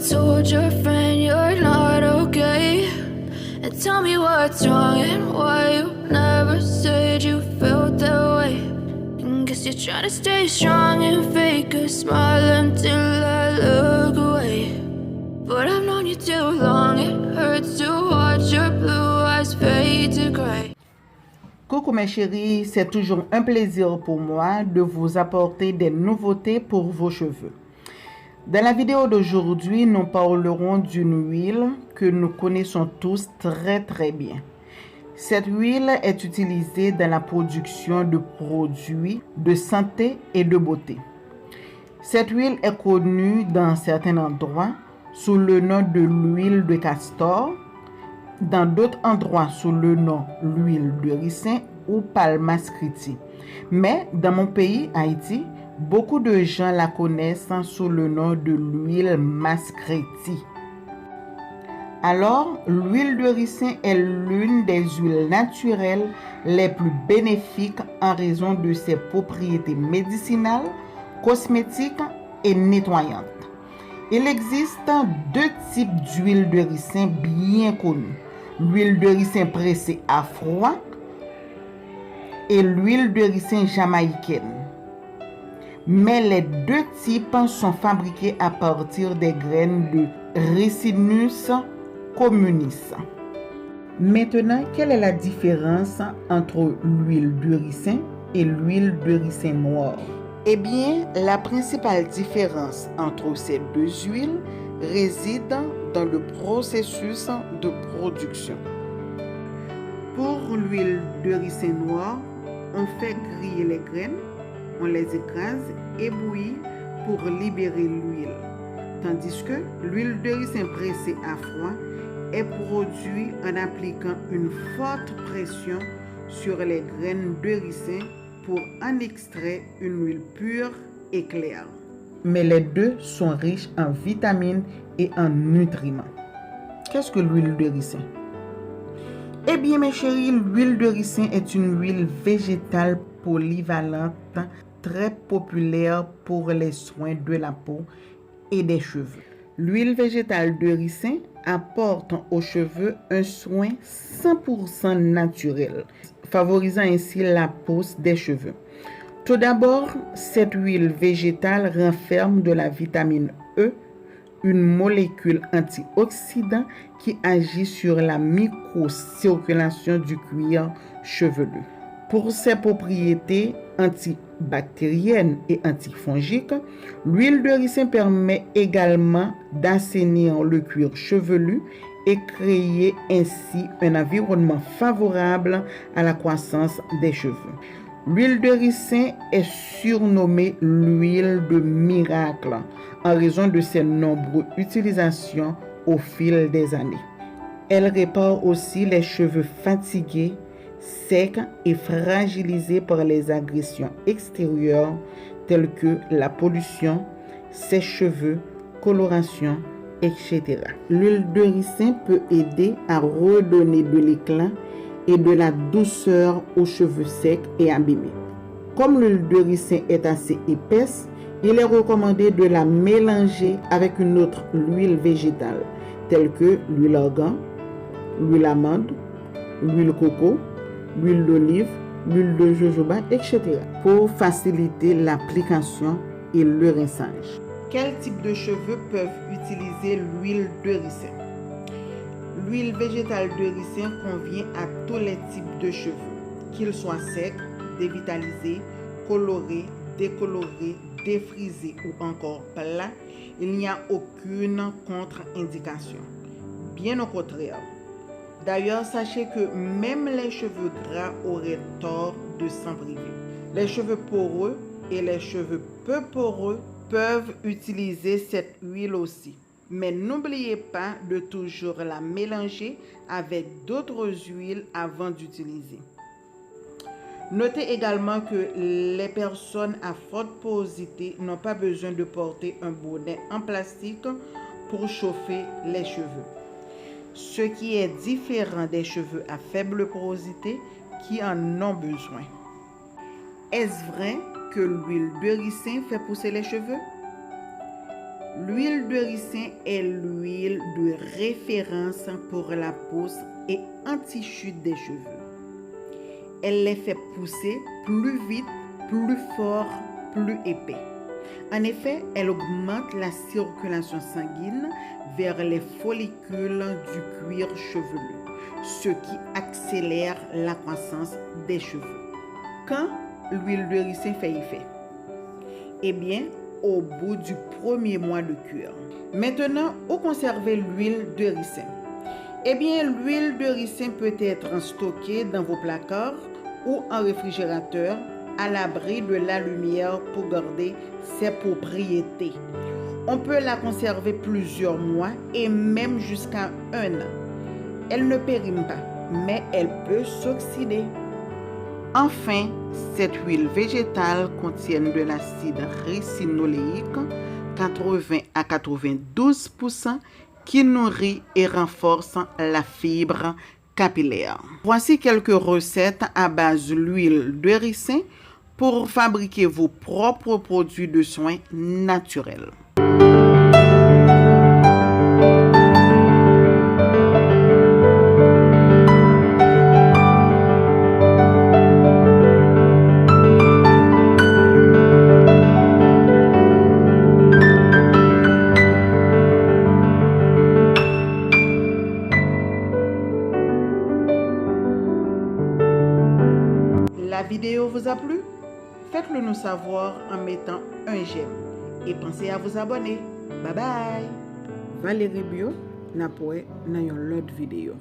told your friend you're not okay? And tell me what's wrong and why you never said you felt that way. And guess you're trying to stay strong and fake a smile until I look away. But I've known you too long, it hurts to watch your blue eyes fade to gray. Coucou mes chéris, c'est toujours un plaisir pour moi de vous apporter des nouveautés pour vos cheveux. Dans la vidéo d'aujourd'hui, nous parlerons d'une huile que nous connaissons tous très bien. Cette huile est utilisée dans la production de produits de santé et de beauté. Cette huile est connue dans certains endroits sous le nom de l'huile de castor, dans d'autres endroits sous le nom l'huile de ricin ou palma scriti. Mais dans mon pays, Haïti, beaucoup de gens la connaissent sous le nom de l'huile mascreti. Alors, l'huile de ricin est l'une des huiles naturelles les plus bénéfiques en raison de ses propriétés médicinales, cosmétiques et nettoyantes. Il existe deux types d'huile de ricin bien connus. L'huile de ricin pressée à froid et l'huile de ricin jamaïcaine. Mais les deux types sont fabriqués à partir des graines de Ricinus communis. Maintenant, quelle est la différence entre l'huile de ricin et l'huile de ricin noir? Eh bien, la principale différence entre ces deux huiles réside dans le processus de production. Pour l'huile de ricin noir, on fait griller les graines, on les écrase et bouillit pour libérer l'huile. Tandis que l'huile de ricin pressée à froid est produite en appliquant une forte pression sur les graines de ricin pour en extraire une huile pure et claire. Mais les deux sont riches en vitamines et en nutriments. Qu'est-ce que l'huile de ricin? Eh bien mes chéris, l'huile de ricin est une huile végétale polyvalente très populaire pour les soins de la peau et des cheveux. L'huile végétale de ricin apporte aux cheveux un soin 100% naturel, favorisant ainsi la pousse des cheveux. Tout d'abord, cette huile végétale renferme de la vitamine E, une molécule antioxydant qui agit sur la microcirculation du cuir chevelu. Pour ses propriétés antibactériennes et antifongiques, l'huile de ricin permet également d'assainir le cuir chevelu et créer ainsi un environnement favorable à la croissance des cheveux. L'huile de ricin est surnommée l'huile de miracle en raison de ses nombreuses utilisations au fil des années. Elle répare aussi les cheveux fatigués, secs et fragilisés par les agressions extérieures telles que la pollution, sèche-cheveux, coloration, etc. L'huile de ricin peut aider à redonner de l'éclat et de la douceur aux cheveux secs et abîmés. Comme l'huile de ricin est assez épaisse, il est recommandé de la mélanger avec une autre huile végétale, telle que l'huile argan, l'huile amande, l'huile coco, l'huile d'olive, l'huile de jojoba, etc. pour faciliter l'application et le rinçage. Quel type de cheveux peuvent utiliser l'huile de ricin? L'huile végétale de ricin convient à tous les types de cheveux, qu'ils soient secs, dévitalisés, colorés, décolorés, défrisés ou encore plats. Il n'y a aucune contre-indication. Bien au contraire. D'ailleurs, sachez que même les cheveux gras auraient tort de s'en priver. Les cheveux poreux et les cheveux peu poreux peuvent utiliser cette huile aussi. Mais n'oubliez pas de toujours la mélanger avec d'autres huiles avant d'utiliser. Notez également que les personnes à forte porosité n'ont pas besoin de porter un bonnet en plastique pour chauffer les cheveux. Ce qui est différent des cheveux à faible porosité qui en ont besoin. Est-ce vrai que l'huile de ricin fait pousser les cheveux? L'huile de ricin est l'huile de référence pour la pousse et anti-chute des cheveux. Elle les fait pousser plus vite, plus fort, plus épais. En effet, elle augmente la circulation sanguine vers les follicules du cuir chevelu, ce qui accélère la croissance des cheveux. Quand l'huile de ricin fait effet? Eh bien, au bout du premier mois de cure. Maintenant, où conserver l'huile de ricin? Eh bien, l'huile de ricin peut être stockée dans vos placards ou en réfrigérateur à l'abri de la lumière pour garder ses propriétés. On peut la conserver plusieurs mois et même jusqu'à 1 an. Elle ne périme pas, mais elle peut s'oxyder. Enfin, cette huile végétale contient de l'acide ricinoléique, 80 à 92%, qui nourrit et renforce la fibre capillaire. Voici quelques recettes à base d'huile de ricin pour fabriquer vos propres produits de soins naturels. La vidéo vous a plu? Faites-le nous savoir en mettant un j'aime et pensez à vous abonner. Bye bye! Valérie Bio, n'a pas dans une autre vidéo.